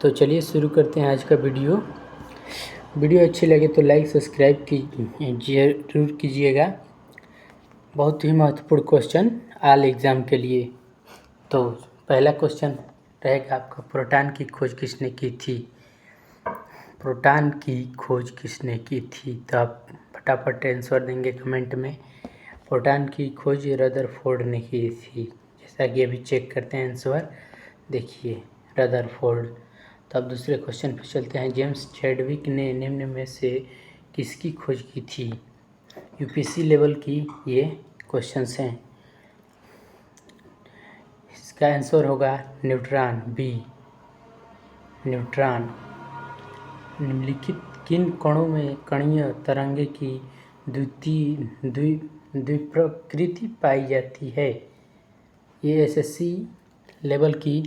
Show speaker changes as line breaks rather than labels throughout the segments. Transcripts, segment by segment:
तो चलिए शुरू करते हैं आज का वीडियो। अच्छी लगे तो लाइक सब्सक्राइब जरूर कीजिएगा। बहुत ही महत्वपूर्ण क्वेश्चन ऑल एग्ज़ाम के लिए। तो पहला क्वेश्चन रहेगा आपका, प्रोटॉन की खोज किसने की थी? प्रोटॉन की खोज किसने की थी? तो आप फटाफट आंसर देंगे कमेंट में। प्रोटॉन की खोज रदरफोर्ड ने की थी। जैसा कि अभी चेक करते हैं आंसर, देखिए रदरफोर्ड। तो अब दूसरे क्वेश्चन पर चलते हैं। जेम्स चैडविक ने निम्न में से किसकी खोज की थी? यूपीएससी लेवल की ये क्वेश्चंस हैं। इसका आंसर होगा न्यूट्रॉन, बी न्यूट्रॉन। निम्नलिखित किन कणों में कणीय तरंगे की द्विप्रकृति पाई जाती है? ये एसएससी लेवल की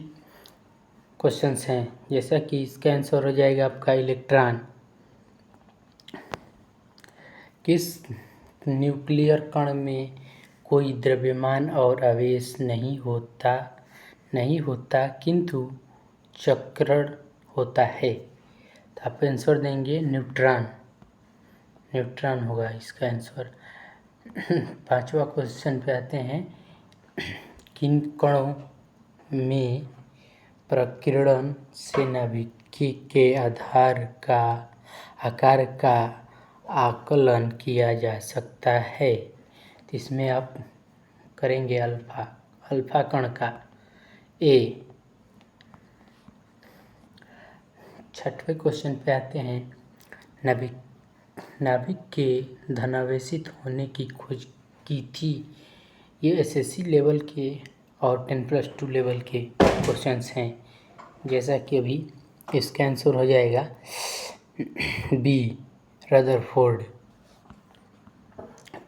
क्वेश्चंस हैं। जैसा कि इसका आंसर हो जाएगा आपका इलेक्ट्रॉन। किस न्यूक्लियर कण में कोई द्रव्यमान और आवेश नहीं होता किंतु चक्रण होता है? तो आप आंसर देंगे न्यूट्रॉन होगा इसका आंसर। पांचवा क्वेश्चन पे आते हैं। किन कणों में प्रकीर्णन से नाभिक के आकार का आकलन किया जा सकता है? तो इसमें आप करेंगे अल्फा कण का, ए। छठवें क्वेश्चन पे आते हैं। नाभिक के धनावेशित होने की खोज की थी। ये एसएससी लेवल के और 10+2 लेवल के क्वेश्चंस हैं। जैसा कि अभी इसका आंसर हो जाएगा बी रदरफोर्ड।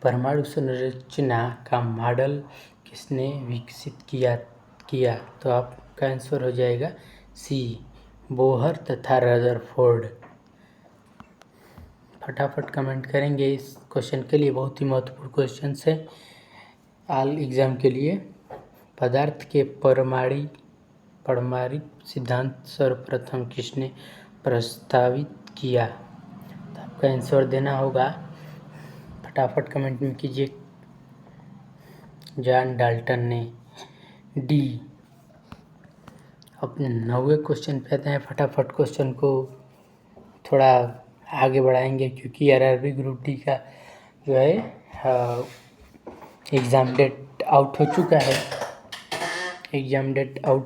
परमाणु संरचना का मॉडल किसने विकसित किया? तो आपका आंसर हो जाएगा सी बोहर तथा रदरफोर्ड। फटाफट कमेंट करेंगे इस क्वेश्चन के लिए। बहुत ही महत्वपूर्ण क्वेश्चन है ऑल एग्ज़ाम के लिए। पदार्थ के परमाणु सिद्धांत सर्वप्रथम किसने प्रस्तावित किया? तो आपका आंसर देना होगा, फटाफट कमेंट में कीजिए, जॉन डाल्टन ने, डी। अपने 9वें क्वेश्चन पे आते हैं। फटाफट क्वेश्चन को थोड़ा आगे बढ़ाएंगे क्योंकि आरआरबी ग्रुप डी का जो है एग्ज़ाम डेट आउट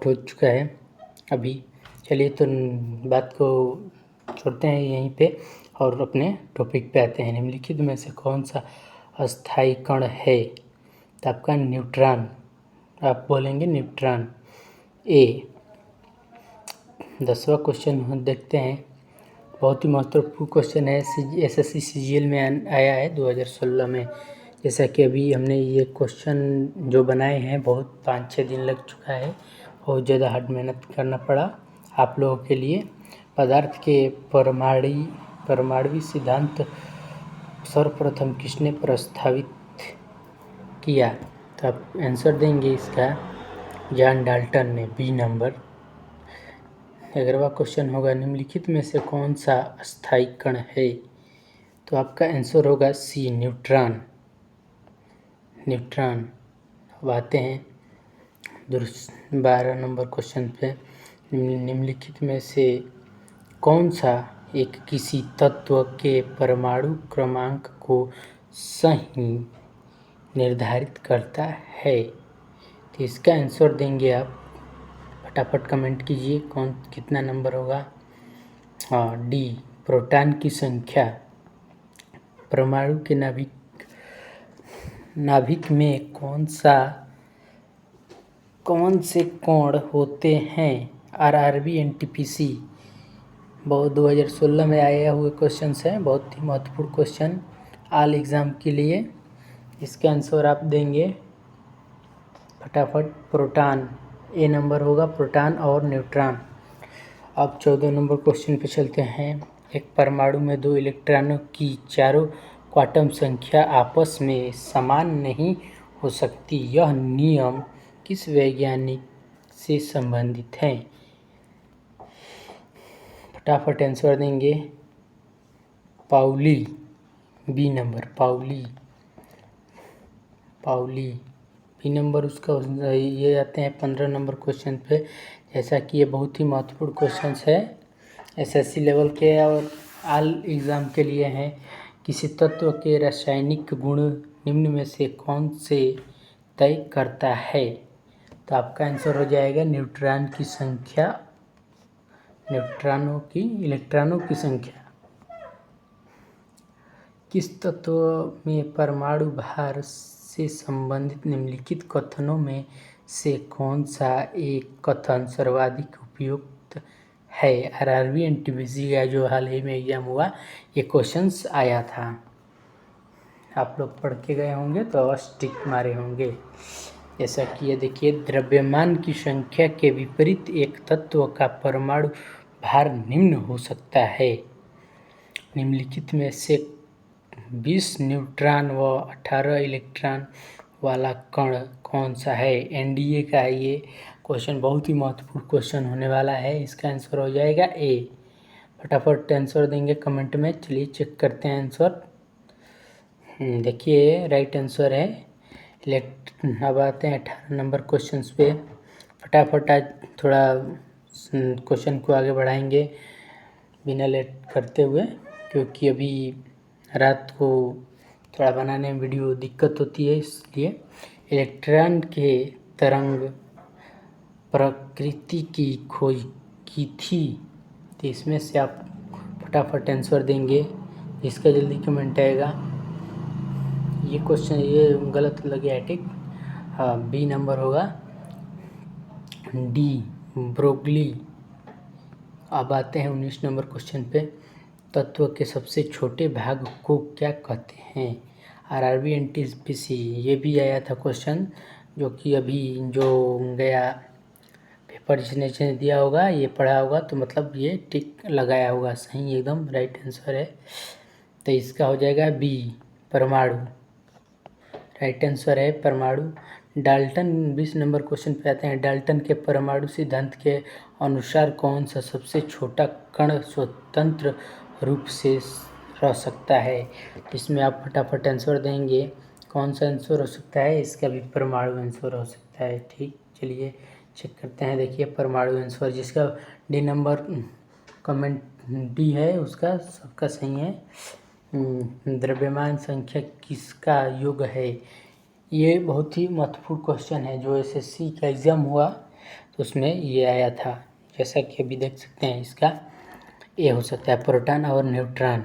हो चुका है अभी। चलिए तो बात को छोड़ते हैं यहीं पे और अपने टॉपिक पे आते हैं। निम्नलिखित में से कौन सा अस्थायी कण है? तो आपका न्यूट्रॉन, आप बोलेंगे न्यूट्रॉन, ए। 10वां क्वेश्चन देखते हैं। बहुत ही महत्वपूर्ण क्वेश्चन है, एसएससी सीजीएल में आया है 2016 में। जैसा कि अभी हमने ये क्वेश्चन जो बनाए हैं, बहुत 5-6 दिन लग चुका है, बहुत ज़्यादा हार्ड मेहनत करना पड़ा आप लोगों के लिए। पदार्थ के परमाणु सिद्धांत सर्वप्रथम किसने प्रस्तावित किया? तो आप आंसर देंगे इसका जॉन डाल्टन ने, बी नंबर। 11वां क्वेश्चन होगा। निम्नलिखित में से कौन सा अस्थायी कण है? तो आपका आंसर होगा सी न्यूट्रॉन। अब आते हैं 12 नंबर क्वेश्चन पे। निम्नलिखित में से कौन सा एक किसी तत्व के परमाणु क्रमांक को सही निर्धारित करता है? तो इसका आंसर देंगे आप, फटाफट कमेंट कीजिए कितना नंबर होगा। हाँ, डी प्रोटॉन की संख्या। परमाणु के नाभिक में कौन से कोण होते हैं? आरआरबी एनटीपीसी बहुत 2016 में आया हुए क्वेश्चन है। बहुत ही महत्वपूर्ण क्वेश्चन ऑल एग्ज़ाम के लिए। इसका आंसर आप देंगे फटाफट प्रोटॉन, ए नंबर होगा प्रोटॉन और न्यूट्रॉन। अब 14 नंबर क्वेश्चन पे चलते हैं। एक परमाणु में 2 इलेक्ट्रॉनों की चारों क्वांटम संख्या आपस में समान नहीं हो सकती। यह नियम किस वैज्ञानिक से संबंधित है? फटाफट आंसर देंगे। Pauli, B number, Pauli B number उसका ये आते हैं 15 नंबर क्वेश्चन पे। जैसा कि ये बहुत ही महत्वपूर्ण क्वेश्चन है एसएससी लेवल के और ऑल एग्ज़ाम के लिए हैं। किसी तत्व के रासायनिक गुण निम्न में से कौन से तय करता है? तो आपका आंसर हो जाएगा न्यूट्रॉन की संख्या, इलेक्ट्रॉनों की संख्या। किस तत्व में परमाणु भार से संबंधित निम्नलिखित कथनों में से कौन सा एक कथन सर्वाधिक उपयुक्त है? आरआरबी एनटीपीसी का जो हाल ही में एग्जाम हुआ ये क्वेश्चंस आया था, आप लोग पढ़ के गए होंगे तो अवश्य टिक मारे होंगे। जैसा कि ये देखिए, द्रव्यमान की संख्या के विपरीत एक तत्व का परमाणु भार निम्न हो सकता है। निम्नलिखित में से 20 न्यूट्रॉन व 18 इलेक्ट्रॉन वाला कण कौन सा है? एनडीए का है ये क्वेश्चन, बहुत ही महत्वपूर्ण क्वेश्चन होने वाला है। इसका आंसर हो जाएगा ए। फटाफट आंसर देंगे कमेंट में। चलिए चेक करते हैं आंसर। देखिए राइट आंसर है अब आते हैं 18 नंबर क्वेश्चन पे। फटाफट आज थोड़ा क्वेश्चन को आगे बढ़ाएंगे बिना लेट करते हुए, क्योंकि अभी रात को थोड़ा बनाने में वीडियो दिक्कत होती है, इसलिए। इलेक्ट्रॉन के तरंग प्रकृति की खोज की थी, तो इसमें से आप फटाफट आंसर देंगे। इसका जल्दी कमेंट आएगा। ये क्वेश्चन ये गलत लगे है, ठीक। हाँ, बी नंबर होगा, डी ब्रोगली। अब आते हैं 19 नंबर क्वेश्चन पे। तत्व के सबसे छोटे भाग को क्या कहते हैं? आरआरबी एनटीपीसी ये भी आया था क्वेश्चन, जो कि अभी जो गया पेपर जिसने दिया होगा ये पढ़ा होगा, तो मतलब ये टिक लगाया होगा, सही एकदम राइट आंसर है। तो इसका हो जाएगा बी परमाणु, राइट आंसर है परमाणु। डाल्टन 20 नंबर क्वेश्चन पे आते हैं। डाल्टन के परमाणु सिद्धांत के अनुसार कौन सा सबसे छोटा कण स्वतंत्र रूप से रह सकता है? इसमें आप फटाफट आंसर देंगे। कौन सा आंसर हो सकता है? इसका भी परमाणु आंसर हो सकता है, ठीक। चलिए चेक करते हैं। देखिए परमाणु आंसर, जिसका डी नंबर कमेंट डी है उसका सबका सही है। द्रव्यमान संख्या किसका योग है? ये बहुत ही महत्वपूर्ण क्वेश्चन है, जो एसएससी का एग्ज़ाम हुआ तो उसमें ये आया था। जैसा कि अभी देख सकते हैं, इसका ए हो सकता है, प्रोटॉन और न्यूट्रॉन।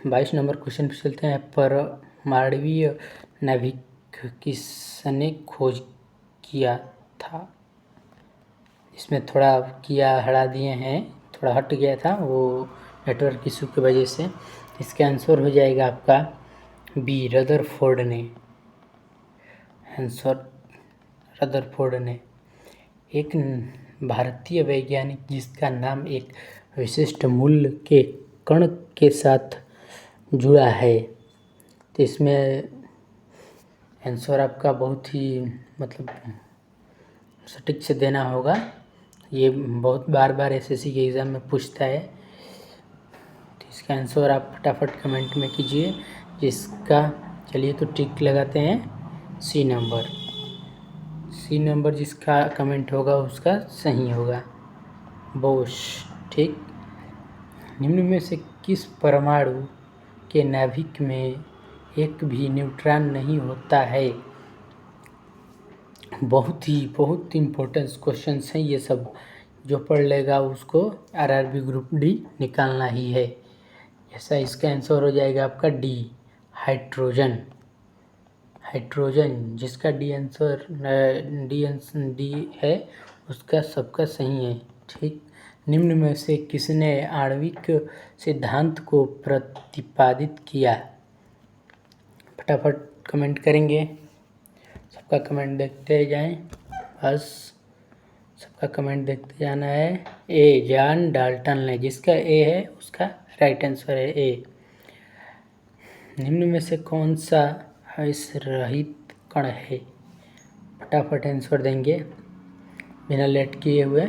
22 नंबर क्वेश्चन पे चलते हैं। परमाणुवीय नाभिक किसने खोज किया था? इसमें थोड़ा किया हटा दिए हैं, थोड़ा हट गया था वो नेटवर्क इशू की वजह से। इसका आंसर हो जाएगा आपका बी रदरफोर्ड ने। आंसर रदरफोर्ड ने, एक भारतीय वैज्ञानिक जिसका नाम एक विशिष्ट मूल्य के कण के साथ जुड़ा है। तो इसमें आंसर आपका बहुत ही मतलब सटीक से देना होगा। ये बहुत बार एसएससी के एग्ज़ाम में पूछता है, तो इसका आंसर आप फटाफट कमेंट में कीजिए। जिसका चलिए तो टिक लगाते हैं, सी नंबर जिसका कमेंट होगा उसका सही होगा, बोश, ठीक। निम्न में से किस परमाणु के नाभिक में एक भी न्यूट्रॉन नहीं होता है? बहुत इम्पोर्टेंट क्वेश्चन हैं ये सब, जो पढ़ लेगा उसको आरआरबी ग्रुप डी निकालना ही है। ऐसा इसका आंसर हो जाएगा आपका डी हाइड्रोजन, जिसका डी है उसका सबका सही है, ठीक। निम्न में से किसने आणविक सिद्धांत को प्रतिपादित किया? फटाफट कमेंट करेंगे, सबका कमेंट देखते जाएं, बस सबका कमेंट देखते जाना है। ए जॉन डाल्टन ने, जिसका ए है उसका राइट आंसर है ए। निम्न में से कौन सा आवेश रहित कण है? फटाफट आंसर देंगे बिना लेट किए हुए।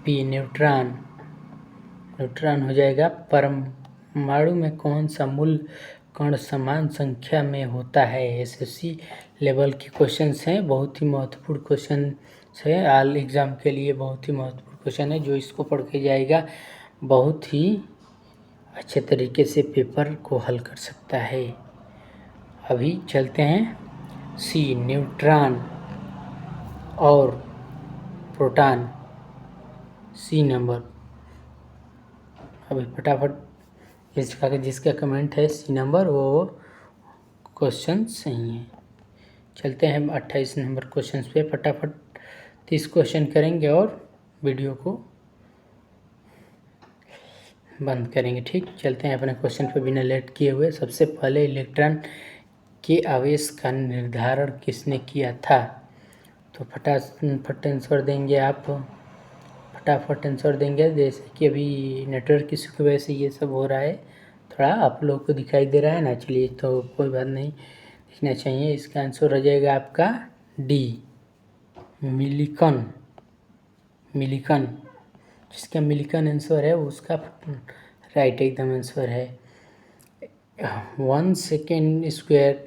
बी न्यूट्रॉन, न्यूट्रॉन हो जाएगा। परमाणु में कौन सा मूल कण समान संख्या में होता है? एसएससी लेवल के क्वेश्चंस हैं, बहुत ही महत्वपूर्ण क्वेश्चन है। ऑल एग्ज़ाम के लिए बहुत ही महत्वपूर्ण क्वेश्चन है। जो इसको पढ़ के जाएगा बहुत ही अच्छे तरीके से पेपर को हल कर सकता है। अभी चलते हैं सी, न्यूट्रॉन और प्रोटॉन। सी नंबर, अभी फटाफट इसका जिसका कमेंट है सी नंबर वो क्वेश्चन सही है। चलते हैं 28 नंबर क्वेश्चन पे, फटाफट 30 क्वेश्चन करेंगे और वीडियो को बंद करेंगे। ठीक, चलते हैं अपने क्वेश्चन पे बिना लेट किए हुए। सबसे पहले इलेक्ट्रॉन के आवेश का निर्धारण किसने किया था? तो फटाफट आंसर देंगे आप, फटाफट आंसर देंगे। जैसे कि अभी नेटवर्क इशू की वजह से ये सब हो रहा है, थोड़ा आप लोग को दिखाई दे रहा है ना, चलिए तो कोई बात नहीं, दिखना चाहिए। इसका आंसर हो जाएगा आपका डी, मिलिकन। मिलिकन, जिसका मिलिकन आंसर है उसका राइट एकदम आंसर है। 1 second square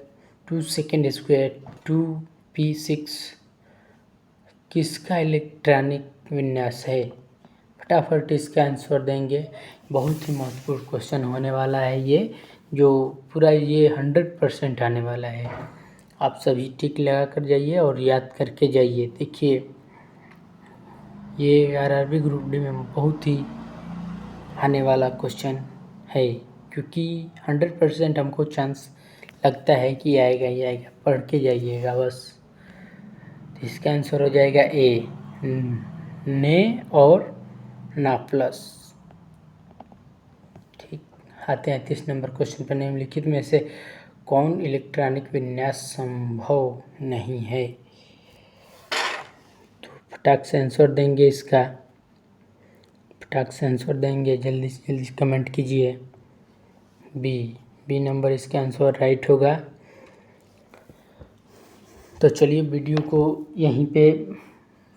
2 second square 2p6 किसका इलेक्ट्रॉनिक विन्यास है? फटाफट इसका आंसर देंगे। बहुत ही महत्वपूर्ण क्वेश्चन होने वाला है ये, जो पूरा ये 100% आने वाला है। आप सभी टिक लगा कर जाइए और याद करके जाइए। देखिए ये आरआरबी ग्रुप डी में बहुत ही आने वाला क्वेश्चन है, क्योंकि 100% हमको चांस लगता है कि आएगा ही आएगा। पढ़ के जाइएगा बस। तो इसका आंसर हो जाएगा ए, ने और ना प्लस। ठीक, आते हैं 30 नंबर क्वेश्चन पर। निम्नलिखित में से कौन इलेक्ट्रॉनिक विन्यास संभव नहीं है? तो फटाक से आंसर देंगे इसका, फटाक से आंसर देंगे, जल्दी से जल्दी कमेंट कीजिए। बी नंबर इसका आंसर राइट होगा। तो चलिए वीडियो को यहीं पे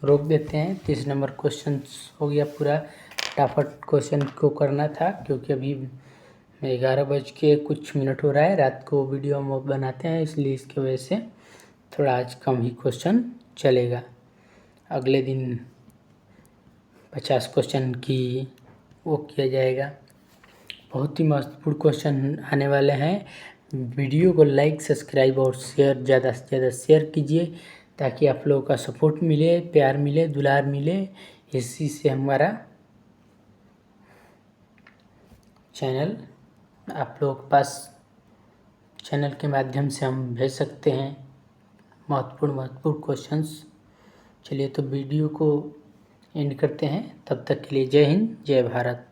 रोक देते हैं। 30 नंबर क्वेश्चन हो गया पूरा। फटाफट क्वेश्चन को करना था, क्योंकि अभी 11:00 हो रहा है। रात को वीडियो हम बनाते हैं, इसलिए इसकी वजह से थोड़ा आज कम ही क्वेश्चन चलेगा। अगले दिन 50 क्वेश्चन की वो किया जाएगा। बहुत ही महत्वपूर्ण क्वेश्चन आने वाले हैं। वीडियो को लाइक, सब्सक्राइब और शेयर ज़्यादा से ज़्यादा शेयर कीजिए, ताकि आप लोगों का सपोर्ट मिले, प्यार मिले, दुलार मिले। इसी से हमारा चैनल आप लोगों के पास, चैनल के माध्यम से हम भेज सकते हैं महत्वपूर्ण क्वेश्चंस। चलिए तो वीडियो को एंड करते हैं। तब तक के लिए जय हिंद, जय भारत।